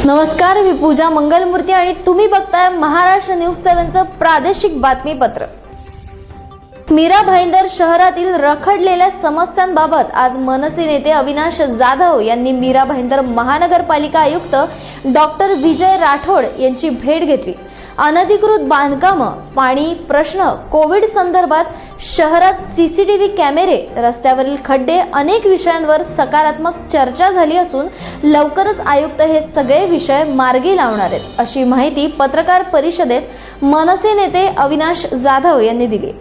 नमस्कार, मी पूजा मंगलमूर्ती आणि तुम्ही बघताय महाराष्ट्र न्यूज 7चं प्रादेशिक बातमीपत्र। मीरा भाईंदर शहरातील रखडलेल्या समस्यांबाबत आज मनसे नेते अविनाश जाधव यांनी मीरा भाईंदर महानगरपालिका आयुक्त डॉक्टर विजय राठोड यांची भेट घेतली। अनधिकृत बांधकाम, पाणी प्रश्न, कोविड संदर्भात शहरात सीसीटीव्ही कॅमेरे, रस्त्यावरील खड्डे अनेक विषयांवर सकारात्मक चर्चा झाली असून लवकरच आयुक्त हे सगळे विषय मार्गी लावणार आहेत, अशी माहिती पत्रकार परिषदेत मनसे नेते अविनाश जाधव यांनी दिली।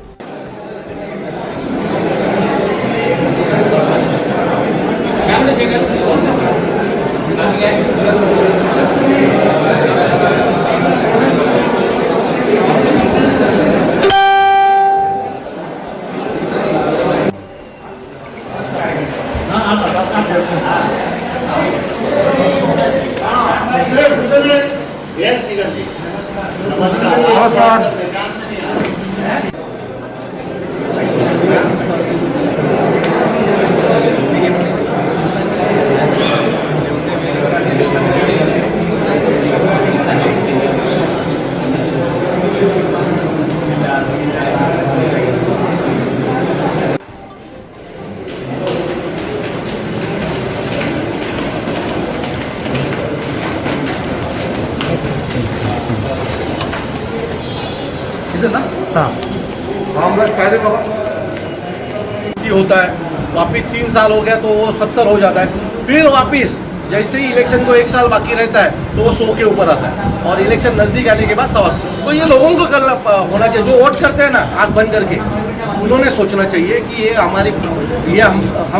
नमस्कार। होता है, वापिस 3 साल हो गया तो वो 70 हो जाता है, फिर वापिस जैसे ही इलेक्शन को 1 साल बाकी रहता है तो वो 100 के ऊपर आता है और इलेक्शन नजदीक आने के बाद 100। तो ये लोगों को करना होना चाहिए, जो वोट करते हैं ना आंख बंद करके, उन्होंने सोचना चाहिए कि ये हम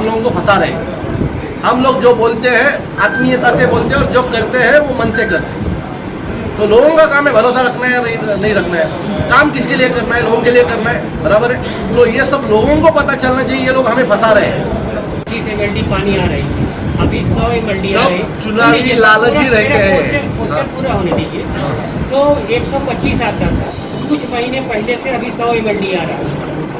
लोगों को फंसा रहे हैं। हम लोग जो बोलते हैं आत्मीयता से बोलते हैं और जो करते हैं वो मन से करते हैं। तो लोगों का काम है भरोसा रखना है, नहीं रखना है, काम किसके लिए करना है, लोगों के लिए करना है, बराबर है। तो ये सब लोगों को पता चलना चाहिए, ये लोग हमें फंसा रहे हैं। 30 MLD पानी आ रही है, अभी 100 MLD आ रही है। चुनावी लालची रहते हैं। क्वेश्चन पूरा होने दीजिए। तो 125 आता था, कुछ महीने पहले से अभी 100 MLD आ रहा है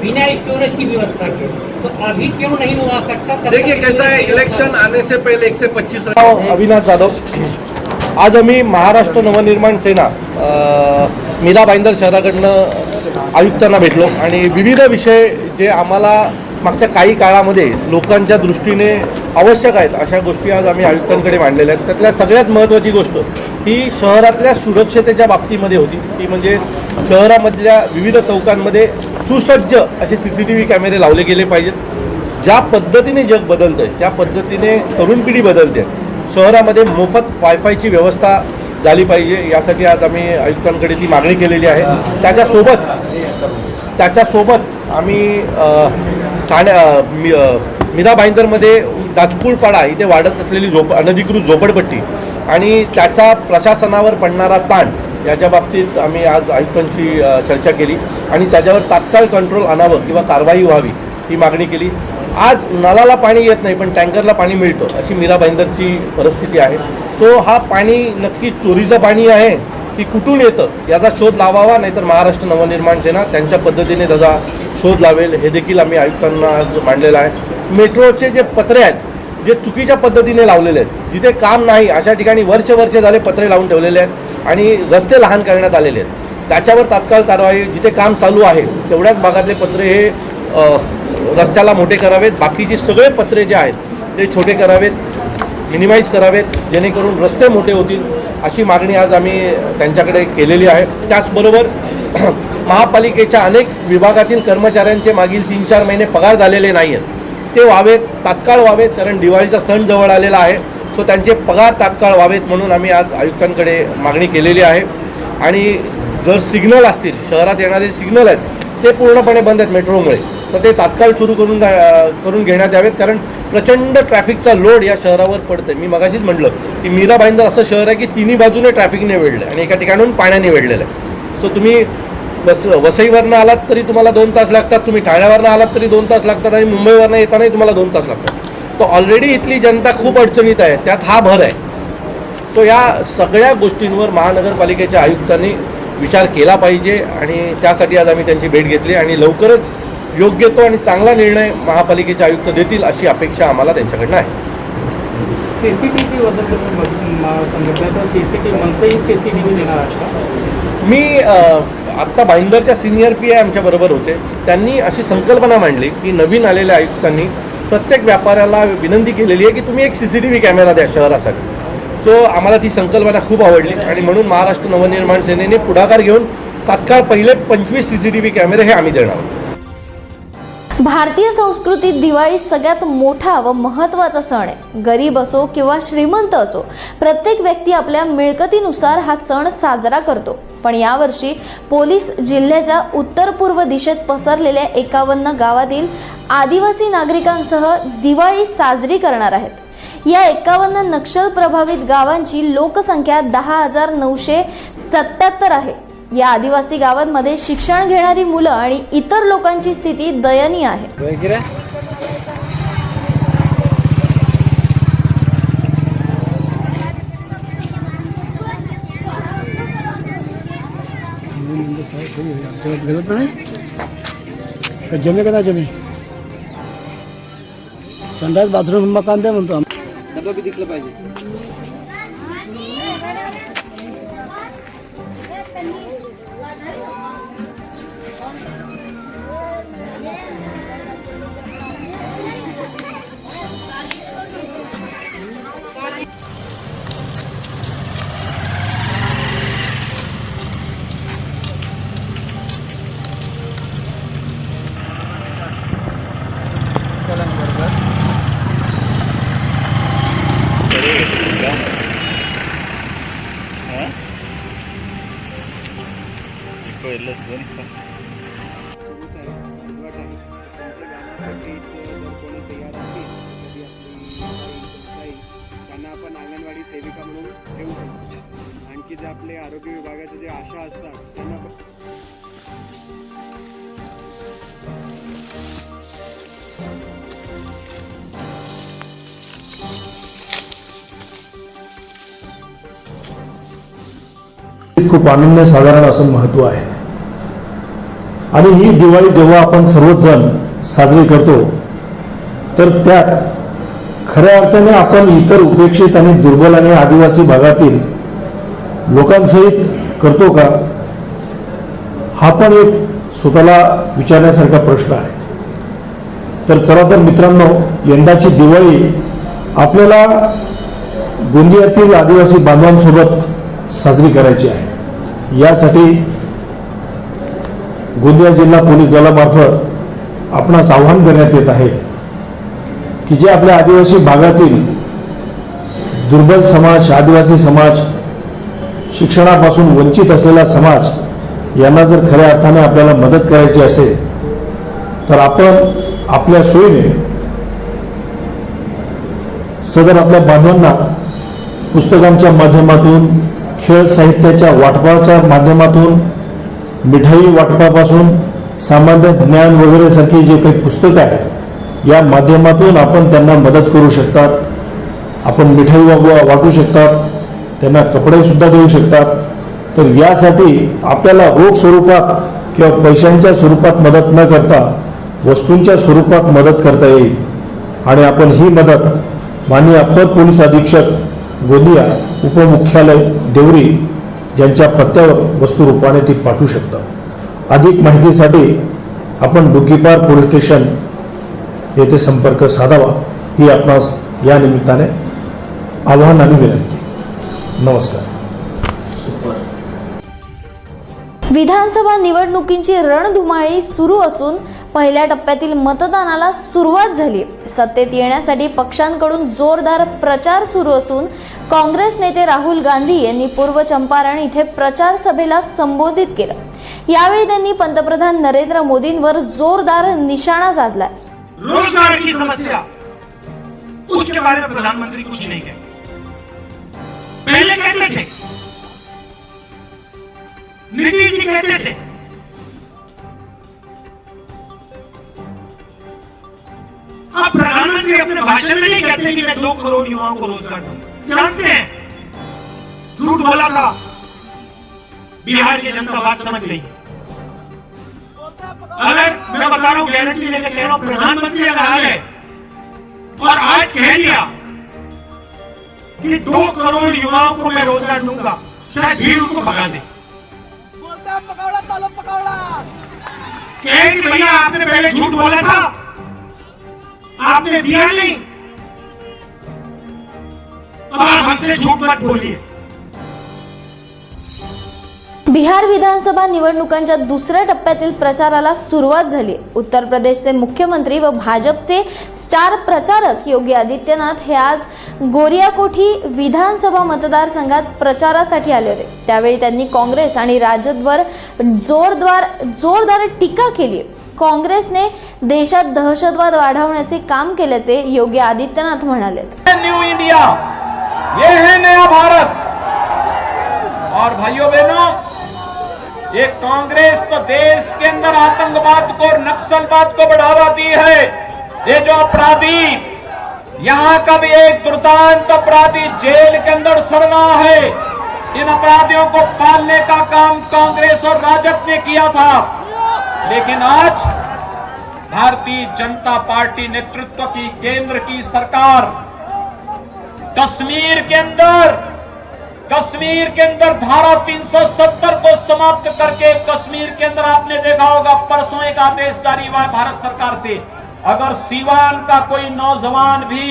बिना स्टोरेज की व्यवस्था के। तो अभी क्यों नहीं हो आ सकता? देखिए कैसा है, इलेक्शन आने से पहले 125। अविनाश जाधव, आज आम्ही महाराष्ट्र नवनिर्माण सेना मीरा भाईंदर शहराकडनं आयुक्तांना भेटलो आणि विविध विषय जे आम्हाला मागच्या काही काळामध्ये लोकांच्या दृष्टीने आवश्यक आहेत अशा गोष्टी आज आम्ही आयुक्तांकडे मांडलेल्या आहेत। त्यातल्या सगळ्यात महत्त्वाची गोष्ट ही शहरातल्या सुरक्षतेच्या बाबतीमध्ये होती, ती म्हणजे शहरामधल्या विविध चौकांमध्ये सुसज्ज असे CCTV कॅमेरे लावले गेले पाहिजेत। ज्या पद्धतीने जग बदलतंय त्या पद्धतीने तरुण पिढी बदलते, शहरामध्ये मोफत वायफायची व्यवस्था झाली पाहिजे, यासाठी आज आम्ही आयुक्तांकडे ती मागणी केलेली आहे। त्याच्यासोबत आम्ही मीरा भाईंदरमध्ये दाजपूळपाडा इथे वाढत असलेली अनधिकृत झोपडपट्टी आणि त्याचा प्रशासनावर पडणारा ताण याच्या बाबतीत आम्ही आज आयुक्तांशी चर्चा केली आणि त्याच्यावर तात्काळ कंट्रोल आणावं किंवा कारवाई व्हावी ही मागणी केली। आज नळाला पाणी येत नाही पण टँकरला पाणी मिळतं, अशी मीरा भाईंदरची परिस्थिती आहे। सो हा पाणी नक्की चोरीचं पाणी आहे की कुठून येतं याचा शोध लावावा, नाहीतर महाराष्ट्र नवनिर्माण सेना त्यांच्या पद्धतीने त्याचा शोध लावेल, हे देखील आम्ही आयुक्तांना आज मांडलेलं आहे। मेट्रोचे जे पत्रे आहेत जे चुकीच्या पद्धतीने लावलेले आहेत, जिथे काम नाही अशा ठिकाणी वर्ष झाले पत्रे लावून ठेवलेले आहेत आणि रस्ते लहान करण्यात आलेले आहेत, त्याच्यावर तात्काळ कारवाई। जिथे काम चालू आहे तेवढ्याच भागातले पत्रे हे रस्त्याला मोठे करावेत, बाकीचे सगळे पत्रे जे आहेत ते छोटे करावेत, मिनिमाइज करावेत, जेणेकरून रस्ते मोठे होतील, अशी मागणी आज आम्ही त्यांच्याकडे केलेली आहे। त्याचबरोबर महापालिकेच्या अनेक विभागातील कर्मचाऱ्यांचे मागील 3-4 महिने पगार झालेले नाही आहेत, ते व्हावेत, तात्काळ व्हावेत, कारण दिवाळीचा सण जवळ आलेला आहे। सो त्यांचे पगार तात्काळ व्हावेत म्हणून आम्ही आज आयुक्तांकडे मागणी केलेली आहे। आणि जर सिग्नल असतील, शहरात येणारे सिग्नल आहेत ते पूर्णपणे बंद आहेत मेट्रोमुळे, तर ते तात्काळ सुरू करून घेण्यात यावेत, कारण प्रचंड ट्रॅफिकचा लोड या शहरावर पडतं। मी मगाशीच म्हटलं की मीरा भाईंदर असं शहर आहे की तिन्ही बाजूने ट्रॅफिकने वेढलं आणि एका ठिकाणून पाण्याने वेढलेलं आहे। सो तुम्ही वसईवरनं आलात तरी तुम्हाला 2 तास लागतात, तुम्ही ठाण्यावरनं आलात तरी 2 तास लागतात आणि मुंबईवरनं येतानाही तुम्हाला 2 तास लागतात। तो ऑलरेडी इथली जनता खूप अडचणीत आहे, त्यात हा भर आहे। सो या सगळ्या गोष्टींवर महानगरपालिकेच्या आयुक्तांनी विचार केला पाहिजे आणि त्यासाठी आज आम्ही त्यांची भेट घेतली आणि लवकरच योग्य तो आणि चांगला निर्णय महापालिकेचे आयुक्त देतील अशी अपेक्षा आम्हाला त्यांच्याकडनं आहे। CCTV बद्दल तुम्ही सांगितलं तर CCTV मनसेही CCTV देणार आहेत का? मी आत्ता भाईंदरच्या सिनियर PI आमच्याबरोबर होते. त्यांनी अशी संकल्पना मांडली की नवीन आलेल्या आयुक्तांनी प्रत्येक व्यापाऱ्याला विनंती केलेली आहे की तुम्ही एक CCTV कॅमेरा द्या शहरासाठी. सो आम्हाला ती संकल्पना खूप आवडली आणि म्हणून महाराष्ट्र नवनिर्माण सेनेने पुढाकार घेऊन तात्काळ पहिले 25 CCTV कॅमेरे हे आम्ही देणार आहोत. भारतीय संस्कृतीत दिवाळी सगळ्यात मोठा व महत्त्वाचा सण आहे. गरीब असो किंवा श्रीमंत असो, प्रत्येक व्यक्ती आपल्या मिळकतीनुसार हा सण साजरा करतो. पण यावर्षी पोलीस जिल्ह्याच्या उत्तर पूर्व दिशेत पसरलेल्या 51 गावातील आदिवासी नागरिकांसह दिवाळी साजरी करणार आहेत. या 51 नक्षल प्रभावित गावांची लोकसंख्या 10,977 आहे. या आदिवासी गावांमध्ये शिक्षण घेणारी मुलं आणि इतर लोकांची स्थिती दयनीय आहे. जमे का जमे संडास बाथरूम मकान द्या म्हणतो डबा बी दिसलं पाहिजे. त्यांना आपण अंगणवाडी सेविका म्हणून ठेवू शकतो. आणखी जे आपले आरोग्य विभागाचे जे आशा असतात त्यांना खूप अनन्यसाधारण असं महत्त्व आहे. आणि ही दिवाळी जेव्हा आपण सर्वच जण साजरी करतो तर त्यात खऱ्या अर्थाने आपण इतर उपेक्षित आणि दुर्बल आणि आदिवासी भागातील लोकांसहित करतो का, हा पण एक स्वतःला विचारण्यासारखा प्रश्न आहे. तर चला तर मित्रांनो, यंदाची दिवाळी आपल्याला गोंदियातील आदिवासी बांधवांसोबत साजरी करायची आहे. यासाठी गोंदिया जिल्हा पोलीस दलामार्फत आपणास आवाहन करण्यात येत आहे की जे आपल्या आदिवासी भागातील दुर्बल समाज, आदिवासी समाज, शिक्षणापासून वंचित असलेला समाज यांना जर खऱ्या अर्थाने आपल्याला मदत करायची असेल तर आपण आपल्या सोयीने सदर आपल्या बांधवांना पुस्तकांच्या माध्यमातून, खेळ साहित्याच्या वाटपाच्या माध्यमातून, मिठाई वाटपापासून सामान्य ज्ञान वगैरे सारखी जे काही पुस्तकं आहेत या माध्यमातून आपण त्यांना मदत करू शकतात. आपण मिठाई वाटू शकतात, त्यांना कपडे सुद्धा देऊ शकतात. तर यासाठी आपल्याला रोख स्वरूपात किंवा पैशांच्या स्वरूपात मदत न करता वस्तूंच्या स्वरूपात मदत करता येईल. आणि आपण ही मदत माननीय अप्पर पोलीस अधीक्षक गोंदिया, उपमुख्यालय देवरी यांच्या पत्त्यावर वस्तू रूपाने ती पाठवू शकता. अधिक माहितीसाठी आपण डुकीपार पोलीस स्टेशन येथे संपर्क साधावा ही आपणास या निमित्ताने आवाहन आणि विनंती. नमस्कार. विधानसभा निवडणुकींची रणधुमाळी सुरू असून पहिल्या टप्प्यातील मतदानाला सुरुवात झाली. सत्तेत येण्यासाठी पक्षांकडून जोरदार प्रचार सुरू असून काँग्रेस नेते राहुल गांधी यांनी पूर्व चंपारण इथे प्रचार सभेला संबोधित केलं. यावेळी त्यांनी पंतप्रधान नरेंद्र मोदींवर जोरदार निशाणा साधला. रोजगार की समस्या, उसके बारे में प्रधानमंत्री कुछ नहीं कहते. पहले कहते थे, नीतीश जी कहते थे, अब प्रधानमंत्री अपने भाषण में नहीं कहते कि मैं 2 करोड़ युवाओं को रोजगार दूंगा. जानते हैं झूठ बोला था, बिहार की जनता बात समझ गई. अगर मैं बता रहा हूं, गारंटी लेकर कह रहा हूं, प्रधानमंत्री अगर आ गए और आज कह दिया कि 2 करोड़ युवाओं को मैं रोजगार दूंगा, शायद भीड़ उनको भगा दे। कहे कि भैया आपने पहले झूठ बोला था, आपने दिया नहीं, अब आप हमसे झूठ मत बोलिए। बिहार विधानसभा निवडणुकांच्या दुसऱ्या टप्प्यातील प्रचाराला सुरुवात झाली. उत्तर प्रदेशचे मुख्यमंत्री व भाजपचे स्टार प्रचारक योगी आदित्यनाथ हे आज गोरियाकोठी विधानसभा मतदारसंघात प्रचारासाठी आले होते. त्यावेळी त्यांनी काँग्रेस आणि राजदवर जोरदार टीका केली. काँग्रेसने देशात दहशतवाद वाढवण्याचे काम केल्याचे योगी आदित्यनाथ म्हणाले. न्यू इंडिया, ये है नया भारत. और भाइयों बहनों, ये कांग्रेस तो देश के अंदर आतंकवाद को और नक्सलवाद को बढ़ावा दी है. ये जो अपराधी, यहां का भी एक दुर्दांत अपराधी जेल के अंदर सड़ रहा है. इन अपराधियों को पालने का काम कांग्रेस और राजद ने किया था. लेकिन आज भारतीय जनता पार्टी नेतृत्व की केंद्र की सरकार कश्मीर के अंदर धारा 370 को समाप्त करके, कश्मीर के अंदर आपने देखा होगा परसों एक आदेश जारी हुआ भारत सरकार से, अगर सीवान का कोई नौजवान भी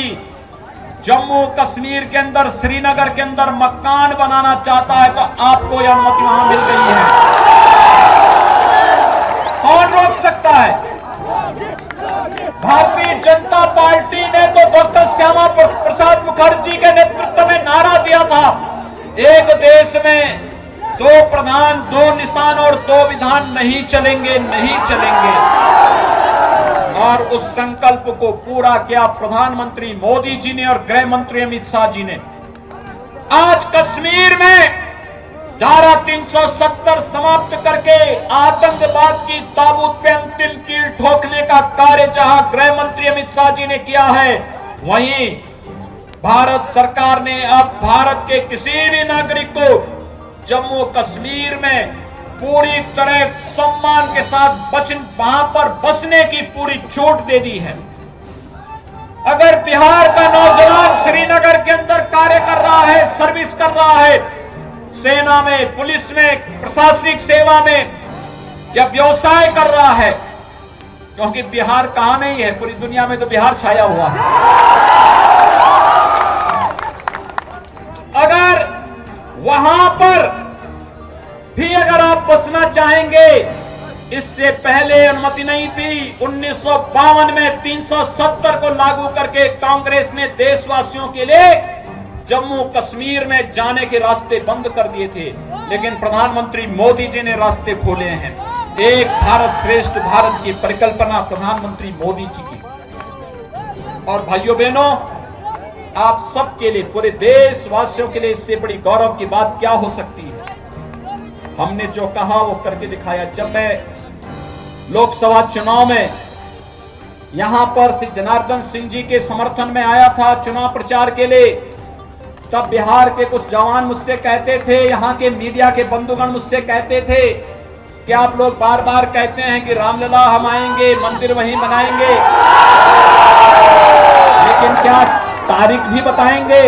जम्मू कश्मीर के अंदर, श्रीनगर के अंदर मकान बनाना चाहता है तो आपको यह अनुमति वहां मिल गई है. कौन रोक सकता है? भारतीय जनता पार्टी ने तो डॉक्टर श्यामा प्रसाद मुखर्जी के नेतृत्व में नारा दिया था, एक देश में 2 प्रधान, 2 निशान और 2 विधान नहीं चलेंगे. और उस संकल्प को पूरा किया प्रधानमंत्री मोदी जी ने और गृह मंत्री अमित शाह जी ने. आज कश्मीर में धारा 370 समाप्त करके आतंकवाद की ताबूत पे अंतिम कील ठोकने का कार्य जहां गृह मंत्री अमित शाह जी ने किया है, वहीं भारत सरकार ने अब भारत के किसी भी नागरिक को जम्मू कश्मीर में पूरी तरह सम्मान के साथ वहां पर बसने की पूरी छूट दे दी है. अगर बिहार का नौजवान श्रीनगर के अंदर कार्य कर रहा है, सर्विस कर रहा है, सेना में, पुलिस में, प्रशासनिक सेवा में या व्यवसाय कर रहा है, क्योंकि बिहार कहां नहीं है, पूरी दुनिया में तो बिहार छाया हुआ है. अगर वहां पर भी अगर आप बसना चाहेंगे, इससे पहले अनुमति नहीं थी. 1952 में 370 को लागू करके कांग्रेस ने देशवासियों के लिए जम्मू कश्मीर में जाने के रास्ते बंद कर दिए थे. लेकिन प्रधानमंत्री मोदी जी ने रास्ते खोले हैं. एक भारत श्रेष्ठ भारत की परिकल्पना प्रधानमंत्री मोदी जी की. और भाइयों बहनों, आप सबके लिए, पूरे देशवासियों के लिए इससे बड़ी गौरव की बात क्या हो सकती है? हमने जो कहा वो करके दिखाया. जब मैं लोकसभा चुनाव में यहां पर श्री जनार्दन सिंह जी के समर्थन में आया था चुनाव प्रचार के लिए, तब बिहार के कुछ जवान मुझसे कहते थे, यहां के मीडिया के बंधुगण मुझसे कहते थे कि आप लोग बार बार कहते हैं कि रामलला हम आएंगे, मंदिर वहीं बनाएंगे, लेकिन क्या तारीख भी बताएंगे?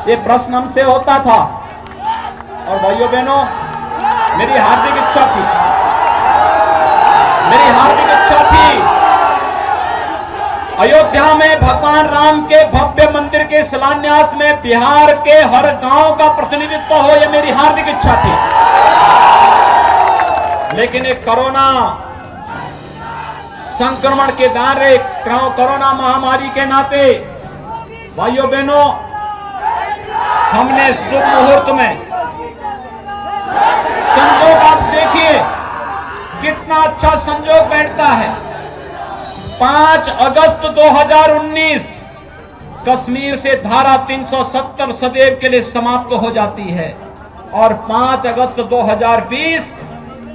ये प्रश्न हमसे होता था. और भाइयों बहनों, मेरी हार्दिक इच्छा थी अयोध्या में भगवान राम के भव्य मंदिर के शिलान्यास में बिहार के हर गांव का प्रतिनिधित्व हो, यह मेरी हार्दिक इच्छा थी. लेकिन एक कोरोना संक्रमण के दायरे, कोरोना महामारी के नाते भाइयों बहनों, हमने शुभ मुहूर्त में संजोग, आप देखिए कितना अच्छा संजोग बैठता है. 5 अगस्त 2019 कश्मीर से धारा 370 सदैव के लिए समाप्त हो जाती है. और 5 अगस्त 2020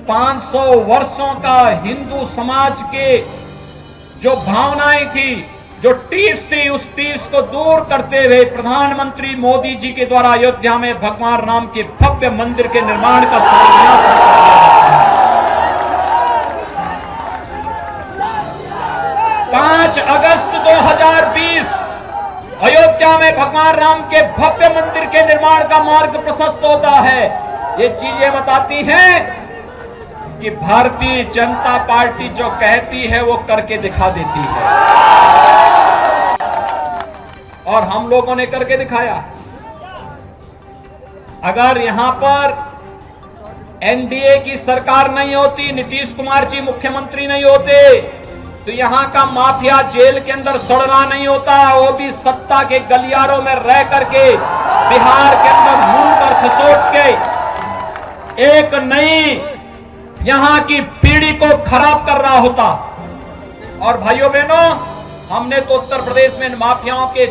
500 वर्षों का हिंदू समाज के जो भावनाएं थी, जो टीस थी, उस टीस को दूर करते हुए प्रधानमंत्री मोदी जी के द्वारा अयोध्या में भगवान राम के भव्य मंदिर के निर्माण का शिलान्यास किया. 5 अगस्त 2020 अयोध्या में भगवान राम के भव्य मंदिर के निर्माण का मार्ग प्रशस्त होता है। ये चीजें बताती हैं कि भारतीय जनता पार्टी जो कहती है वो करके दिखा देती है, और हम लोगों ने करके दिखाया। अगर यहां पर एनडीए की सरकार नहीं होती, नीतीश कुमार जी मुख्यमंत्री नहीं होते, तो यहां का माफिया जेल के अंदर सड़ना नहीं होता। वो भी सत्ता के गलियारों में रह करके बिहार के अंदर लूट और खसोट के एक नई यहां की पीढ़ी को खराब कर रहा होता। और भाइयों बहनों, हमने तो उत्तर प्रदेश में इन माफियाओं के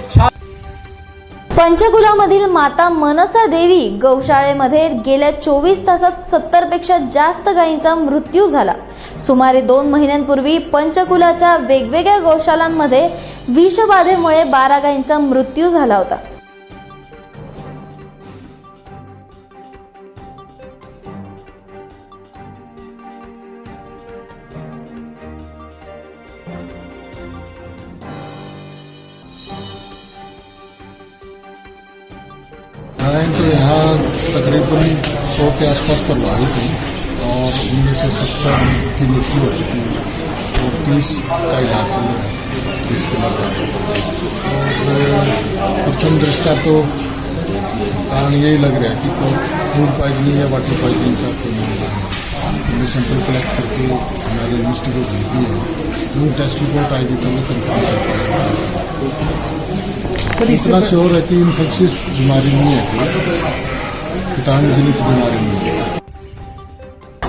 पंचकुलामधील माता मनसा देवी गौशाळेमध्ये गेल्या 24 तासात 70 पेक्षा जास्त गायींचा मृत्यू झाला। सुमारे 2 महिन्यांपूर्वी पंचकुलाच्या वेगवेगळ्या गौशालांमध्ये विषबाधेमुळे 12 गायींचा मृत्यू झाला होता। गायें तो यहाँ तकरीबन 100 के आसपास पर लाई थी और उनमें से 70 की मृत्यु हो चुकी है और 30 का इलाज चल रहा है, 30 के लग रहा है। और प्रथम दृष्टा तो कारण यही लग रहा है कि कोई फूड पॉइजनिंग या वाटर पॉइजनिंग का कोई मामला है। हमने सैंपल कलेक्ट करके हमारे लिस्ट को भेज दी है। जो टेस्ट रिपोर्ट आएगी तो वो कंफर्म कर पाएंगे। इतना श्योर है कि इन्फेक्शियस बीमारी नहीं है, कीटाणु जनित बीमारी नहीं है।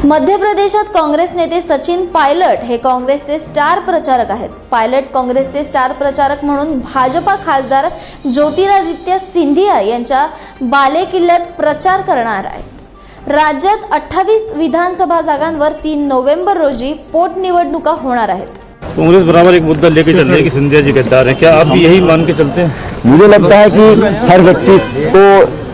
मध्य प्रदेशात काँग्रेस नेते सचिन पायलट हे काँग्रेसचे स्टार प्रचारक आहेत। पायलट काँग्रेसचे स्टार प्रचारक म्हणून भाजपा खासदार ज्योतिरादित्य सिंधिया यांच्या बालेकिल्ल्यात प्रचार करणार आहेत। राज्यात 28 विधानसभा जागांवर 3 नोव्हेंबर रोजी पोटनिवडणुका होणार आहेत। कांग्रेस बराबर एक मुद्दा लेके चल रही है कि सिंधिया जी गद्दार हैं, क्या आप भी यही मान के चलते हैं? मुझे लगता है कि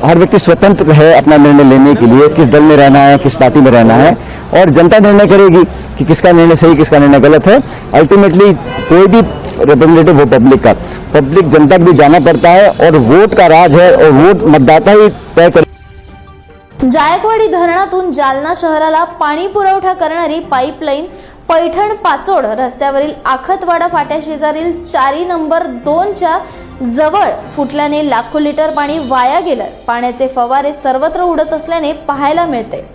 हर व्यक्ति स्वतंत्र है अपना निर्णय लेने के लिए, किस दल में रहना है, किस पार्टी में रहना है, और जनता निर्णय करेगी कि किसका निर्णय सही किसका निर्णय गलत है। अल्टीमेटली कोई भी रिप्रेजेंटेटिव हो पब्लिक का, पब्लिक जनता को भी जाना पड़ता है और वोट का राज है और वोट मतदाता ही तय करे। जायकवाडी धरणातून जालना शहराला पाणी पुरवठा करणारी पाईपलाईन पैठण पाचोड रस्त्यावरील आखतवाडा फाट्या शेजारील 4 नंबर 2च्या जवळ फुटल्याने लाखो लिटर पाणी वाया गेलं। पाण्याचे फवारे सर्वत्र उडत असल्याने पाहायला मिळते।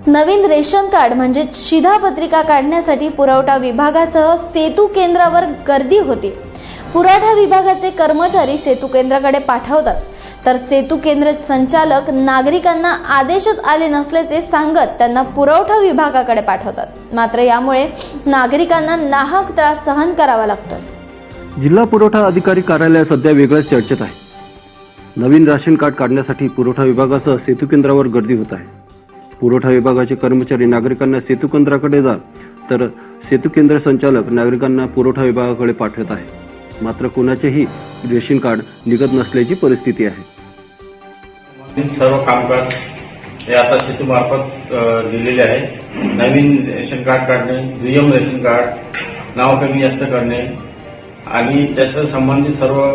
नवीन रेशन कार्ड म्हणजे शिधापत्रिका काढण्यासाठी पुरवठा विभागासह सेतू केंद्रावर गर्दी होती। पुरवठा विभागाचे कर्मचारी सेतू केंद्राकडे पाठवतात, तर सेतू केंद्र संचालक नागरिकांना आदेशच आले नसल्याचे सांगत त्यांना पुरवठा विभागाकडे पाठवतात। मात्र यामुळे नागरिकांना नाहक त्रास सहन करावा लागतो। जिल्हा पुरवठा अधिकारी कार्यालय सध्या वेगळ्याच चर्चेत आहे। नवीन राशन कार्ड काढण्यासाठी पुरवठा विभागासह सेतू केंद्रावर गर्दी होत आहे। पुरवठा विभागाचे कर्मचारी नागरिकांना सेतू केंद्राकडे जा, तर सेतू केंद्र संचालक नागरिकांना पुरवठा विभागाकडे पाठवत आहे। मात्र कोणाचेही रेशन कार्ड निघत नसल्याची परिस्थिती आहे। सर्व कामकाज हे आता सेतू मार्फत दिलेले आहे। नवीन रेशन कार्ड काढणे, दुय्यम रेशन कार्ड नाव कमी जास्त करणे आणि त्याच्या संबंधित सर्व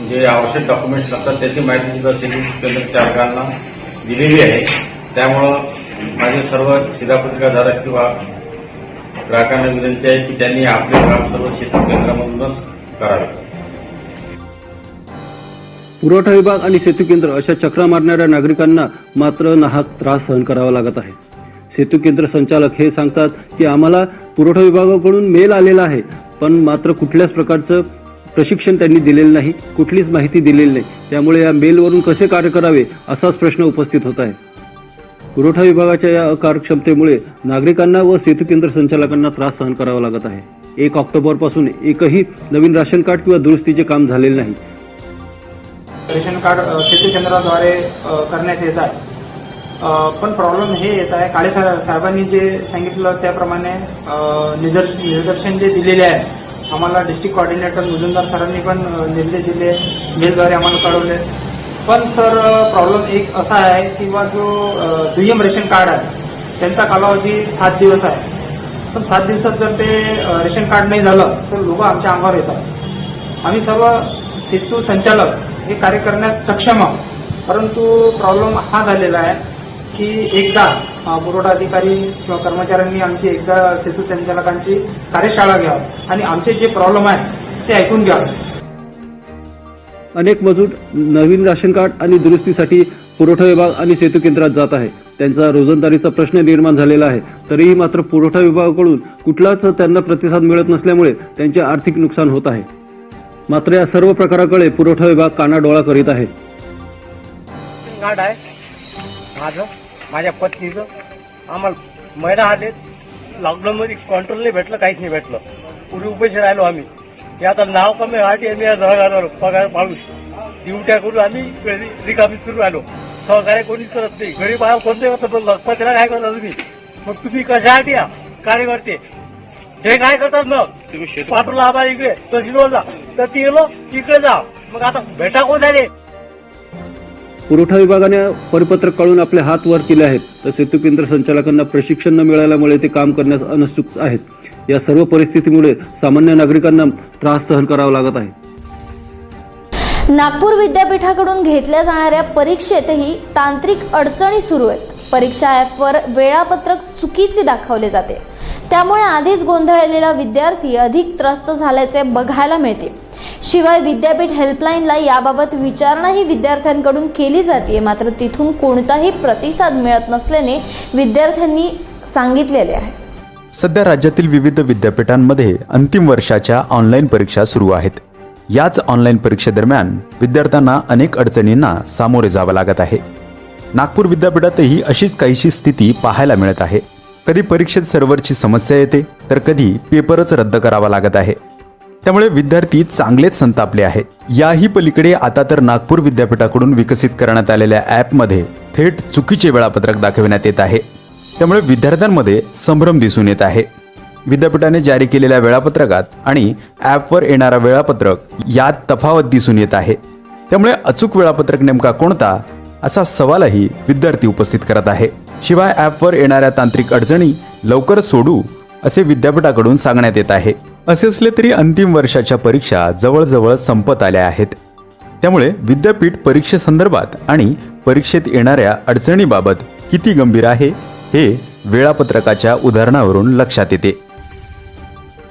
जे आवश्यक डॉक्युमेंट्स असतात त्याची माहिती सुद्धा सेतू केंद्र चालकांना दिलेली आहे। त्यामुळं माझे सर्व शिधापत्रिकाधारक किंवा ग्राहकांना विनंती आहे की त्यांनी आपले काम सर्व सेतू केंद्रामधूनच करावे। पुरवठा विभाग आणि सेतू केंद्र अशा चक्रा मारणाऱ्या नागरिकांना मात्र नाहक त्रास सहन करावा लागत आहे। सेतू केंद्र संचालक हे सांगतात की आम्हाला पुरवठा विभागाकडून मेल आलेला आहे, पण मात्र कुठल्याच प्रकारचं प्रशिक्षण त्यांनी दिलेलं नाही, कुठलीच माहिती दिलेली नाही। त्यामुळे या मेलवरून कसे कार्य करावे असाच प्रश्न उपस्थित होत आहे। पुरवठा विभागाच्या या अकार्यक्षमतेमुळे नागरिकांना व सेतू केंद्र संचालकांना त्रास सहन करावा लागत आहे. 1 ऑक्टोबरपासून एकही नवीन राशन कार्ड किंवा दुरुस्तीचे काम झालेले नाही. रेशन कार्ड सेतू केंद्राद्वारे करण्यात येत आहे. पण प्रॉब्लेम हे येत आहे, काळे साहेबांनी जे सांगितलं त्याप्रमाणे निदर्शन जे दिलेले आहे आम्हाला डिस्ट्रिक्ट कोऑर्डिनेटर मुजुमदार सरांनी पण निर्देश दिले, मेलद्वारे आम्हाला कळवले. पण सर प्रॉब्लेम एक असा आहे की जो दुय्यम रेशन कार्ड आहे त्यांचा कालावधी 7 दिवस आहे. पण 7 दिवसात जर ते रेशन कार्ड नाही झालं तर लोक आमच्या अंगावर येतात. आम्ही सर्व सेतू संचालक हे कार्य करण्यास सक्षम आहोत, परंतु प्रॉब्लेम हा झालेला आहे की एकदा पुरवठा अधिकारी किंवा कर्मचाऱ्यांनी आमची एकदा सेतू संचालकांची कार्यशाळा घ्यावी आणि आमचे जे प्रॉब्लेम आहे ते ऐकून घ्यावे. अनेक मजूर नवीन राशन कार्ड आणि दुरुस्तीसाठी पुरवठा विभाग आणि सेतू केंद्रात जात आहे. त्यांचा रोजंदारीचा प्रश्न निर्माण झालेला आहे. तरीही मात्र पुरवठा विभागाकडून कुठलाच त्यांना प्रतिसाद मिळत नसल्यामुळे त्यांचे आर्थिक नुकसान होत आहे. मात्र या सर्व प्रकाराकडे पुरवठा विभाग कानाडोळा करीत आहे. कार्ड आहे माझं, माझ्या पत्नीचं. आम्हाला महिना आले लॉकडाऊनमध्ये कंट्रोल नाही भेटलं, काहीच नाही भेटलं. पूर्वी उपेशी राहिलो आम्ही. हे आता नाव कमी आधी आम्ही जळगावर पगार पाळूस ड्युट्या करून आम्ही रिकामी फिरून राहिलो. सहकार्य कोणीच करत नाही. गरीब आहे कोणते लखपतीला काय करता तुम्ही? मग तुम्ही कशासाठी या कार्यकर्ते हे काय करतात? मग पाठवला आम्हाला इकडे तहसीलवर जा, तर ती गेलो इकडे जा. मग आता भेटा कोण झाले? पुरवठा विभागाने परिपत्रक काढून आपले हात वर केले आहेत, तर सेतू केंद्र संचालकांना प्रशिक्षण न मिळाल्यामुळे ते काम करण्यास अनुत्सुक आहेत. या सर्व परिस्थितीमुळे सामान्य नागरिकांना त्रास सहन करावा लागत आहे. नागपूर विद्यापीठाकडून घेतल्या जाणाऱ्या परीक्षेतही तांत्रिक अडचणी सुरू आहेत. परीक्षा ॲपवर वेळापत्रक चुकीचे दाखवले जाते, त्यामुळे आधीच गोंधळलेला विद्यार्थी अधिक त्रस्त झाल्याचे बघायला मिळते. शिवाय विद्यापीठ हेल्पलाईनला याबाबत विचारणाही विद्यार्थ्यांकडून केली जाते, मात्र तिथून कोणताही प्रतिसाद मिळत नसल्याने विद्यार्थ्यांनी सांगितलेले आहे. सध्या राज्यातील विविध विद्यापीठांमध्ये अंतिम वर्षाच्या ऑनलाईन परीक्षा सुरू आहेत. याच ऑनलाईन परीक्षेदरम्यान विद्यार्थ्यांना अनेक अडचणींना सामोरे जावं लागत आहे. नागपूर विद्यापीठातही अशीच काहीशी स्थिती पाहायला मिळत आहे. कधी परीक्षेत सर्व्हरची समस्या येते, तर कधी पेपरच रद्द करावा लागत आहे. त्यामुळे विद्यार्थी चांगलेच संतापले आहेत. याही पलीकडे आता तर नागपूर विद्यापीठाकडून विकसित करण्यात आलेल्या ॲपमध्ये थेट चुकीचे वेळापत्रक दाखविण्यात येत आहे. त्यामुळे विद्यार्थ्यांमध्ये संभ्रम दिसून येत आहे. विद्यापीठाने जारी केलेल्या वेळापत्रकात आणि ॲपवर येणारा वेळापत्रक यात तफावत दिसून येत आहे. त्यामुळे अचूक वेळापत्रक नेमका कोणता असा सवालही विद्यार्थी उपस्थित करत आहे. शिवाय ॲपवर येणाऱ्या तांत्रिक अडचणी लवकर सोडू असे विद्यापीठाकडून सांगण्यात येत आहे. असे असले तरी अंतिम वर्षाच्या परीक्षा जवळजवळ संपत आल्या आहेत. त्यामुळे विद्यापीठ परीक्षेसंदर्भात आणि परीक्षेत येणाऱ्या अडचणीबाबत किती गंभीर आहे हे वेळापत्रकाच्या उदाहरणावरून लक्षात येते.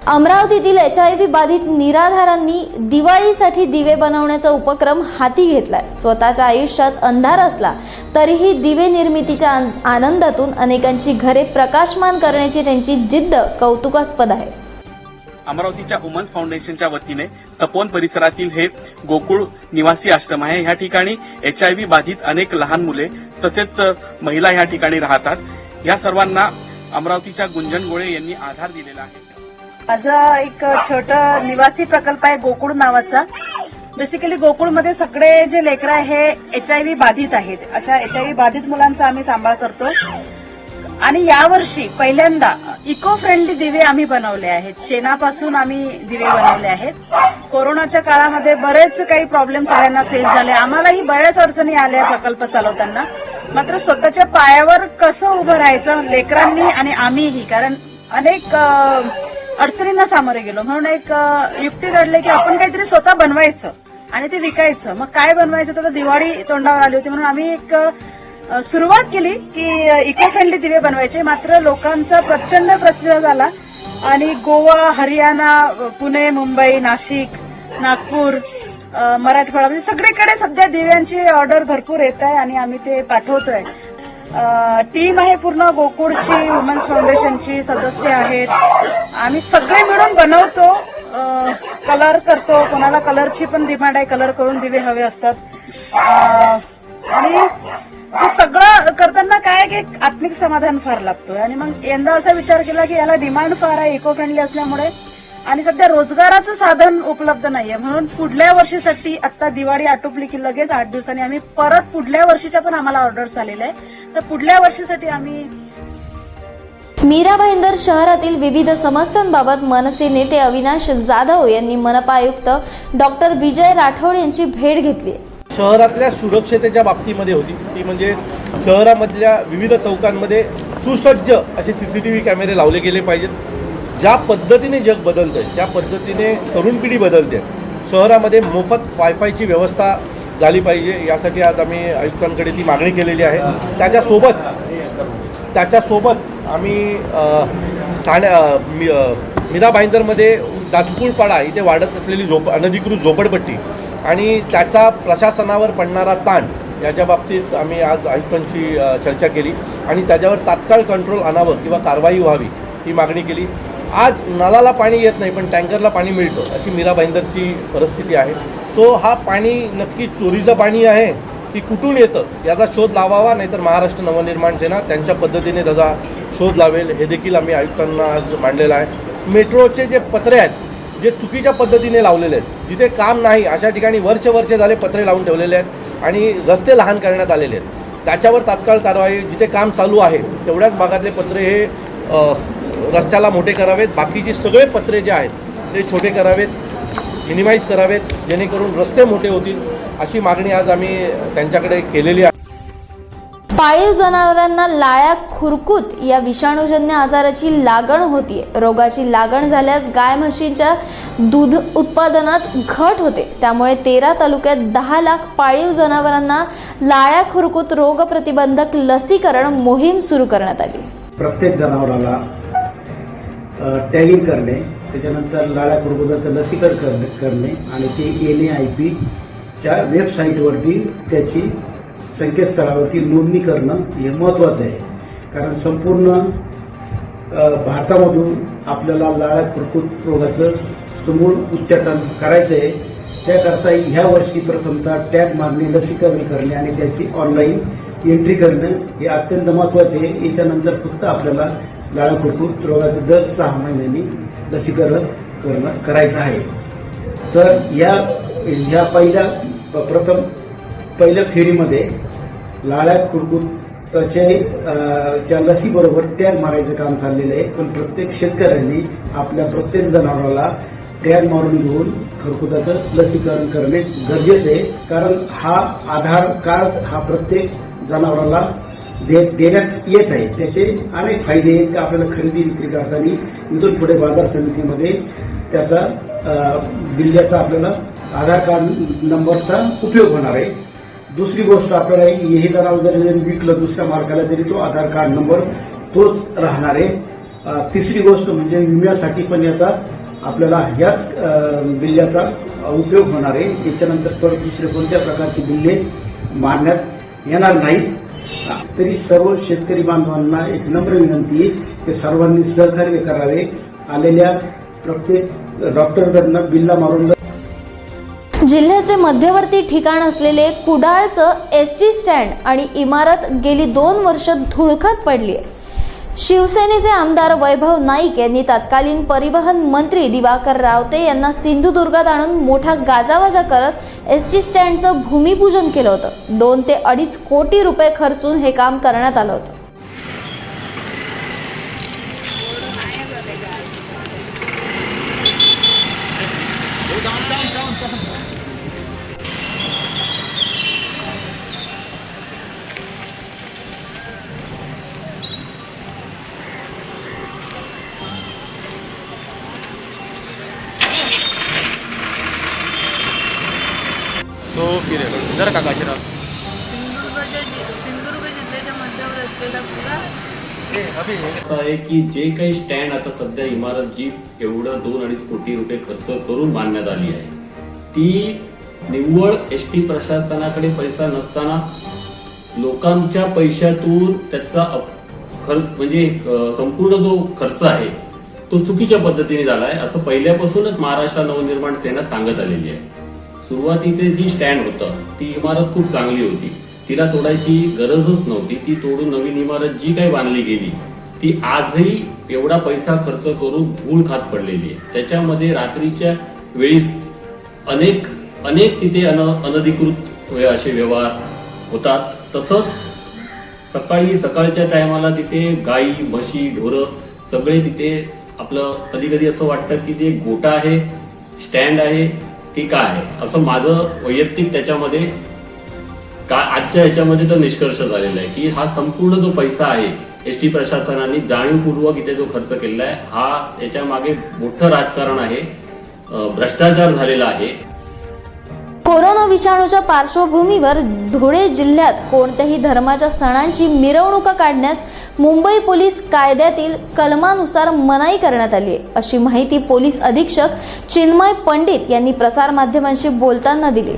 अमरावतीतील HIV बाधित निराधारांनी दिवाळीसाठी दिवे बनवण्याचा उपक्रम हाती घेतलाय. स्वतःच्या आयुष्यात अंधार असला तरीही दिवे निर्मितीच्या आनंदातून अनेकांची घरे प्रकाशमान करण्याची त्यांची जिद्द कौतुकास्पद आहे. अमरावतीच्या वुमन्स फाउंडेशनच्या वतीने तपोवन परिसरातील हे गोकुळ निवासी आश्रम आहे. ह्या ठिकाणी HIV बाधित अनेक लहान मुले तसेच महिला ह्या ठिकाणी राहतात. या सर्वांना अमरावतीच्या गुंजन गोळे यांनी आधार दिलेला आहे. माझा एक छोटा निवासी प्रकल्प आहे गोकुळ नावाचा. बेसिकली गोकुळमध्ये सगळे जे लेकरं आहे HIV बाधित आहेत. अशा HIV बाधित मुलांचा आम्ही सांभाळ करतो. आणि यावर्षी पहिल्यांदा इको फ्रेंडली दिवे आम्ही बनवले आहेत. शेणापासून आम्ही दिवे बनवले आहेत. कोरोनाच्या काळामध्ये बरेच काही प्रॉब्लेम सगळ्यांना फेस झाले. आम्हालाही बऱ्याच अडचणी आल्या प्रकल्प चालवताना. मात्र स्वतःच्या पायावर कसं उभं राहायचं लेकरांनी आणि आम्हीही, कारण अनेक अडचणींना सामोरे गेलो. म्हणून एक युक्ती घडली की आपण काहीतरी स्वतः बनवायचं आणि ते विकायचं. मग काय बनवायचं तर दिवाळी तोंडावर आली होती, म्हणून आम्ही एक सुरुवात केली की इको फ्रेंडली दिवे बनवायचे. मात्र लोकांचा प्रचंड प्रतिसाद झाला आणि गोवा, हरियाणा, पुणे, मुंबई, नाशिक, नागपूर, मराठवाडा म्हणजे सगळीकडे सध्या दिव्यांची ऑर्डर भरपूर येत आहे आणि आम्ही ते पाठवतोय. टीम आहे पूर्ण गोकुळची, वुमन्स फाउंडेशनची सदस्य आहेत. आम्ही सगळे मिळून बनवतो, कलर करतो. कोणाला कलरची पण डिमांड आहे, कलर करून दिवे हवे असतात. आणि हे सगळं करताना काय आहे की आत्मिक समाधान फार लागतोय. आणि मग यंदा असा विचार केला की याला डिमांड फार आहे इको फ्रेंडली असल्यामुळे, आणि सध्या रोजगाराचं साधन उपलब्ध नाहीये, म्हणून पुढल्या वर्षीसाठी आता दिवाळी आटोपली की लगेच 8 दिवसांनी आम्ही परत पुढल्या वर्षीच्या पण आम्हाला ऑर्डर्स आलेल्या आहे, तर पुढल्या वर्षीसाठी आम्ही. मीरा भाईंदर शहरातील विविध समस्यांबाबत मनसे नेते अविनाश जाधव यांनी मनपा आयुक्त डॉक्टर विजय राठोड यांची भेट घेतली. शहरातल्या सुरक्षतेच्या बाबतीमध्ये होती ती म्हणजे शहरामधल्या विविध चौकांमध्ये सुसज्ज असे CCTV कॅमेरे लावले गेले पाहिजेत. ज्या पद्धतीने जग बदलतंय त्या पद्धतीने तरुण पिढी बदलते. शहरामध्ये मोफत वायफायची व्यवस्था झाली पाहिजे, यासाठी आज आम्ही आयुक्तांकडे ती मागणी केलेली आहे. त्याच्यासोबत आम्ही मीरा भाईंदरमध्ये दाचपूळपाडा इथे वाढत असलेली अनधिकृत झोपडपट्टी आणि त्याचा प्रशासनावर पडणारा ताण याच्या बाबतीत आम्ही आज आयुक्तांची चर्चा केली आणि त्याच्यावर तात्काळ कंट्रोल आणावं किंवा कारवाई व्हावी ही मागणी केली. आज नळाला पाणी येत नाही पण टँकरला पाणी मिळतं अशी मीरा भाईंदरची परिस्थिती आहे. सो हा पाणी नक्की चोरीचं पाणी आहे की कुठून येतं याचा शोध लावावा, नाहीतर महाराष्ट्र नवनिर्माण सेना त्यांच्या पद्धतीने त्याचा शोध लावेल हे देखील आम्ही आयुक्तांना आज मांडलेलं आहे. मेट्रोचे जे पत्रे आहेत जे चुकीच्या पद्धतीने लावलेले आहेत, जिथे काम नाही अशा ठिकाणी वर्ष झाले पत्रे लावून ठेवलेले आहेत आणि रस्ते लहान करण्यात आलेले आहेत, त्याच्यावर तात्काळ कारवाई. जिथे काम चालू आहे तेवढ्याच भागातले पत्रे हे रस्त्याला मोठे करावेत, बाकीचे सगळे पत्रे जे आहेत ते छोटे करावेत, मिनिमाइज करावेत, जेणेकरून रस्ते मोठे होतील अशी मागणी आज आम्ही त्यांच्याकडे केलेली आहे. पाळीव जनावरांना लाळ्या खुरकूत या विषाणूजन्य आजाराची लागण होतीये. रोगाची लागण झाल्यास गाय म्हशींच्या दूध उत्पादनात घट होते. त्यामुळे 13 तालुक्यात 10 लाख पाळीव जनावरांना लाळ्या खुरकूत रोग प्रतिबंधक लसीकरण मोहीम सुरू करण्यात आली. प्रत्येक जनावराला टॅगिंग करणे, त्याच्यानंतर लाळ्या खुरकुताचं लसीकरण करणे आणि ते NAIP च्या वेबसाईटवरती त्याची संकेतस्थळावरती नोंदणी करणं हे महत्त्वाचं आहे. कारण संपूर्ण भारतामधून आपल्याला लाळ्या खुरकूत रोगाचं समूळ उच्चाटन करायचं आहे. त्याकरता ह्या वर्षी प्रथमतः टॅग मारणे, लसीकरण करणे आणि त्याची ऑनलाईन एंट्री करणं हे अत्यंत महत्त्वाचे आहे. याच्यानंतर फक्त आपल्याला लाळ्या खुरकूत रोगाचं दर 6 महिन्यांनी लसीकरण करायचं आहे. तर ह्या पहिल्या फेरीमध्ये लाळ्या खुरकूतच्या लसीबरोबर टॅग मारायचं काम चाललेलं आहे. पण प्रत्येक शेतकऱ्यांनी आपल्या प्रत्येक जनावराला टॅग मारून घेऊन खुरकुताचं लसीकरण करणे गरजेचं आहे. कारण हा आधार कार्ड हा प्रत्येक जनावराला देण्यात येत आहे. त्याचे अनेक फायदे आहेत की आपल्याला खरेदी विक्री करताना इथून पुढे बाजार समितीमध्ये त्याचा बिल्ल्याचा आपल्याला आधार कार्ड नंबरचा उपयोग होणार आहे. दुसरी गोष्ट आपल्याला हे जनावर जरी विकलं दुसऱ्या मार्गाला तरी तो आधार कार्ड नंबर तोच राहणार आहे. तिसरी गोष्ट म्हणजे विम्यासाठी पण याचा आपल्याला ह्याच बिल्ल्याचा उपयोग होणार आहे. त्याच्यानंतर परत दुसरे कोणत्या प्रकारची बिल्ले मारण्यात येणार नाहीत. तरी सर्व शेतकरी बांधवांना एक नम्र विनंती आहे की सर्वांनी सहकार्य करावे. आलेल्या प्रत्येक डॉक्टरकडनं बिल्ला मारून. जिल्ह्याचे मध्यवर्ती ठिकाण असलेले कुडाळचं ST स्टँड आणि इमारत गेली 2 वर्ष धुळकात पडली आहे. शिवसेनेचे आमदार वैभव नाईक यांनी तत्कालीन परिवहन मंत्री दिवाकर रावते यांना सिंधुदुर्गात आणून मोठा गाजावाजा करत ST स्टँडचं भूमिपूजन केलं होतं. 2 ते 2.5 कोटी रुपये खर्चून हे काम करण्यात आलं होतं. जरा का काशीराव सिंधुदुर्ग जिल्ह्याच्या मध्यावर असलेला पुरा असं आहे की जे काही स्टँड आता सध्या इमारत जी एवढं 2-2.5 कोटी रुपये खर्च करून बांधण्यात आली आहे ती निव्वळ ST प्रशासनाकडे पैसा नसताना लोकांच्या पैशातून त्याचा खर्च म्हणजे संपूर्ण जो खर्च आहे तो चुकीच्या पद्धतीने झाला आहे असं पहिल्यापासूनच महाराष्ट्र नवनिर्माण सेना सांगत आलेली आहे. सुरुवातीचे जी स्टँड होतं ती इमारत खूप चांगली होती तिला तोडायची गरजच नव्हती. ती तोडून नवीन इमारत जी काही बांधली गेली ती आजही एवढा पैसा खर्च करून धूळ खात पडलेली आहे. त्याच्यामध्ये रात्रीच्या वेळी अनेक तिथे अनधिकृत असे व्यवहार होतात. तसंच सकाळच्या टायमाला तिथे गाई म्हशी ढोरं सगळे तिथे आपलं कधी कधी असं वाटतं की ते गोटा आहे, स्टँड आहे की काय आहे, असं माझं वैयक्तिक त्याच्यामध्ये आजच्या ह्याच्यामध्ये तो निष्कर्ष झालेला आहे की हा संपूर्ण जो पैसा आहे एसटी प्रशासनाने जाणीवपूर्वक इथे जो खर्च केलेला आहे हा याच्या मागे मोठं राजकारण आहे, भ्रष्टाचार झालेला आहे. कोरोना विषाणूच्या पार्श्वभूमीवर धुळे जिल्ह्यात कोणत्याही धर्माच्या सणांची मिरवणुका काढण्यास मुंबई पोलीस कायद्यातील कलमानुसार मनाई करण्यात आली आहे, अशी माहिती पोलीस अधीक्षक चिन्मय पंडित यांनी प्रसारमाध्यमांशी बोलताना दिली.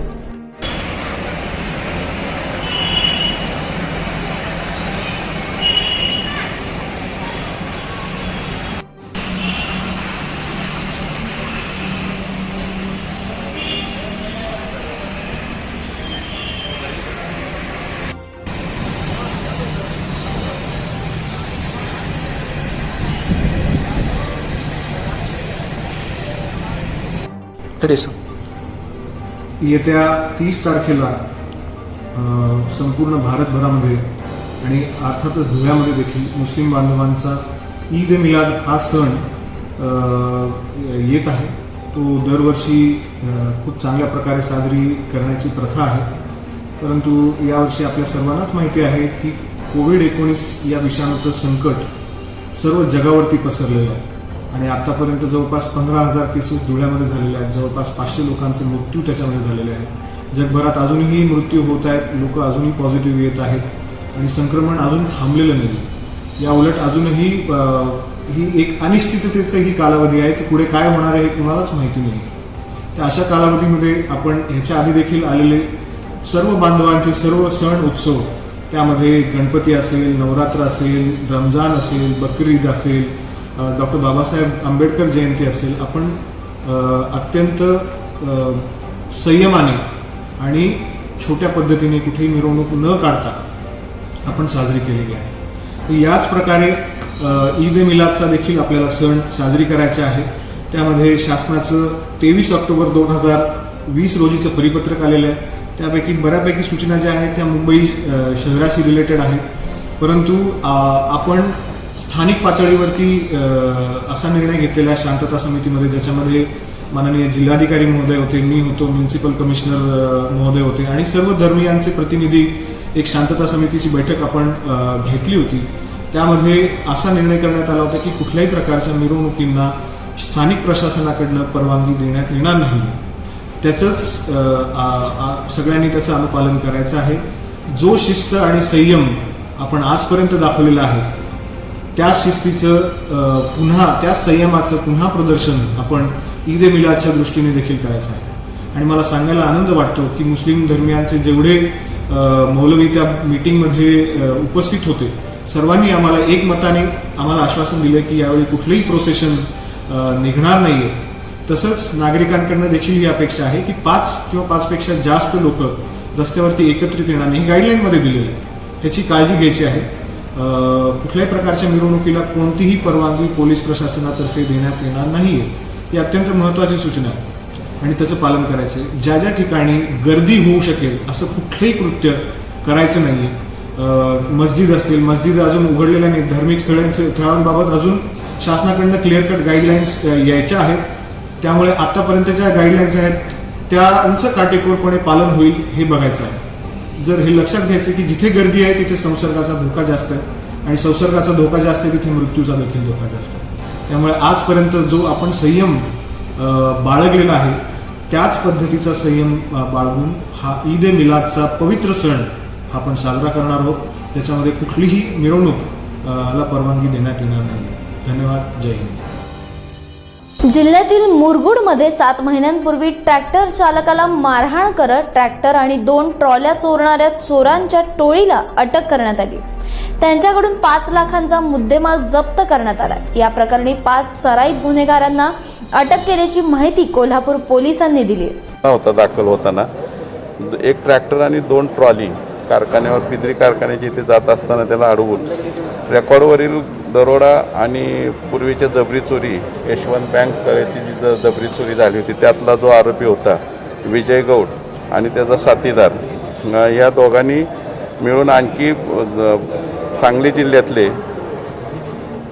येत्या 30 तारखेला संपूर्ण भारतभरामध्ये आणि अर्थातच धुळ्यामध्ये देखील मुस्लिम बांधवांचा ईद ए मिलाद हा सण येत आहे. तो दरवर्षी खूप चांगल्या प्रकारे साजरी करण्याची प्रथा आहे. परंतु यावर्षी आपल्या सर्वांनाच माहिती आहे की कोविड-19 या विषाणूचं संकट सर्व जगावरती पसरलेलं आहे आणि आतापर्यंत जवळपास 15,000 केसेस धुळ्यामध्ये झालेल्या आहेत. जवळपास 500 लोकांचे मृत्यू त्याच्यामध्ये झालेले आहेत. जगभरात अजूनही मृत्यू होत आहेत, लोक अजूनही पॉझिटिव्ह येत आहेत आणि संक्रमण अजून थांबलेलं नाही. या उलट अजूनही ही एक अनिश्चिततेचा ही कालावधी आहे की पुढे काय होणार आहे हे कुणालाच माहिती नाही. तर अशा कालावधीमध्ये आपण ह्याच्या आधी देखील आलेले सर्व बांधवांचे सर्व सण उत्सव, त्यामध्ये गणपती असेल, नवरात्र असेल, रमजान असेल, बकरी ईद असेल, डॉक्टर बाबासाहेब आंबेडकर जयंती असेल, आपण अत्यंत संयमाने आणि छोट्या पद्धतीने कुठेही मिरवणूक न काढता आपण साजरी केलेली आहे. याच प्रकारे ईद ए मिलादचा देखील आपल्याला सण साजरी करायचा आहे. त्यामध्ये शासनाचं 23 ऑक्टोबर 2020 रोजीचं परिपत्रक आलेलं आहे. त्यापैकी बऱ्यापैकी सूचना ज्या आहेत त्या मुंबई शहराशी रिलेटेड आहेत. परंतु आपण स्थानिक पातळीवरती असा निर्णय घेतलेला आहे शांतता समितीमध्ये, ज्याच्यामध्ये माननीय जिल्हाधिकारी महोदय होते, मी होतो, म्युन्सिपल कमिशनर महोदय होते आणि सर्व धर्मियांचे प्रतिनिधी एक शांतता समितीची बैठक आपण घेतली होती. त्यामध्ये असा निर्णय करण्यात आला होता की कुठल्याही प्रकारच्या मिरवणुकींना स्थानिक प्रशासनाकडनं परवानगी देण्यात येणार नाही. त्याचंच सगळ्यांनी त्याचं अनुपालन करायचं आहे. जो शिस्त आणि संयम आपण आजपर्यंत दाखवलेला आहे त्या शिस्तीचं पुन्हा, त्या संयमाचं पुन्हा प्रदर्शन आपण ईद ए मिलादच्या दृष्टीने देखील करायचं आहे. आणि मला सांगायला आनंद वाटतो की मुस्लिम धर्मियांचे जेवढे मौलवी त्या मीटिंगमध्ये उपस्थित होते सर्वांनी आम्हाला एकमताने आम्हाला आश्वासन दिले की यावेळी कुठलंही प्रोसेशन निघणार नाहीये. तसंच नागरिकांकडनं देखील ही अपेक्षा आहे की 5 किंवा 5पेक्षा जास्त लोक रस्त्यावरती एकत्रित येणार नाही, गाईडलाईनमध्ये दिलेलं आहे. ह्याची काळजी घ्यायची आहे. कुठल्याही प्रकारच्या मिरवणुकीला कोणतीही परवानगी पोलीस प्रशासनातर्फे देण्यात येणार नाहीये. ही अत्यंत महत्वाची सूचना आहे आणि त्याचं पालन करायचं आहे. ज्या ज्या ठिकाणी गर्दी होऊ शकेल असं कुठलंही कृत्य करायचं नाहीये. मस्जिद असतील, मस्जिद अजून उघडलेल्या नाही, धार्मिक स्थळांबाबत अजून शासनाकडनं क्लिअर कट गाईडलाईन्स यायच्या आहेत. त्यामुळे आतापर्यंत ज्या गाईडलाईन्स आहेत त्यांचं काटेकोरपणे पालन होईल हे बघायचं आहे. जर हे लक्षात घ्यायचं की जिथे गर्दी आहे तिथे संसर्गाचा धोका जास्त आहे आणि संसर्गाचा धोका जास्त आहे तिथे मृत्यूचा देखील धोका जास्त आहे. त्यामुळे आजपर्यंत जो आपण संयम बाळगलेला आहे त्याच पद्धतीचा संयम बाळगून हा ईद ए मिलादचा पवित्र सण आपण साजरा करणार आहोत. त्याच्यामध्ये कुठलीही मिरवणूक ला परवानगी देण्यात येणार नाही. धन्यवाद. जय हिंद. जिल्ह्यातील मुरगुडमध्ये 7 महिन्यांपूर्वी ट्रॅक्टर चालकाला मारहाण करत ट्रॅक्टर आणि 2 ट्रॉल्या चोरणाऱ्या चोरांच्या टोळीला अटक करण्यात आली. त्यांच्याकडून 5 लाखांचा मुद्देमाल जप्त करण्यात आला. या प्रकरणी 5 सराईत गुन्हेगारांना अटक केल्याची माहिती कोल्हापूर पोलिसांनी दिली. होता दाखल होताना एक ट्रॅक्टर आणि 2 ट्रॉली कारखान्यावर पिंजरी कारखान्याच्या इथे जात असताना त्याला अडवून रेकॉर्डवरील दरोडा आणि पूर्वीच्या जबरी चोरी यशवंत बँक कळ्याची जी जबरी चोरी झाली होती त्यातला जो आरोपी होता विजय गौड आणि त्याचा साथीदार या दोघांनी मिळून आणखी सांगली जिल्ह्यातले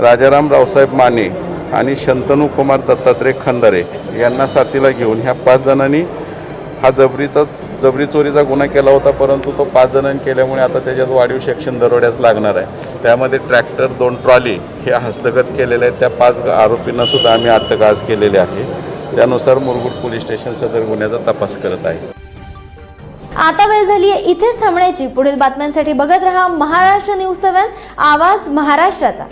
राजाराम रावसाहेब माने आणि शंतनू कुमार दत्तात्रय खंदारे यांना साथीला घेऊन ह्या 5 जणांनी हा जबरी चोरीचा गुन्हा केला होता, परंतु तो 5 जणांनी केल्यामुळे आता त्याच्यात वाढीव सेक्शन दरोड्यास लागणार आहे. त्यामध्ये ट्रॅक्टर 2 ट्रॉली हे हस्तगत केलेले आहेत. त्या 5 आरोपींना सुद्धा आम्ही अटक आज केलेली आहे. त्यानुसार मुरगुड पोलीस स्टेशन सदर गुन्ह्याचा तपास करत आहे. आता वेळ झाली आहे इथेच थांबण्याची. पुढील बातम्यांसाठी बघत रहा महाराष्ट्र न्यूज 7, आवाज महाराष्ट्राचा.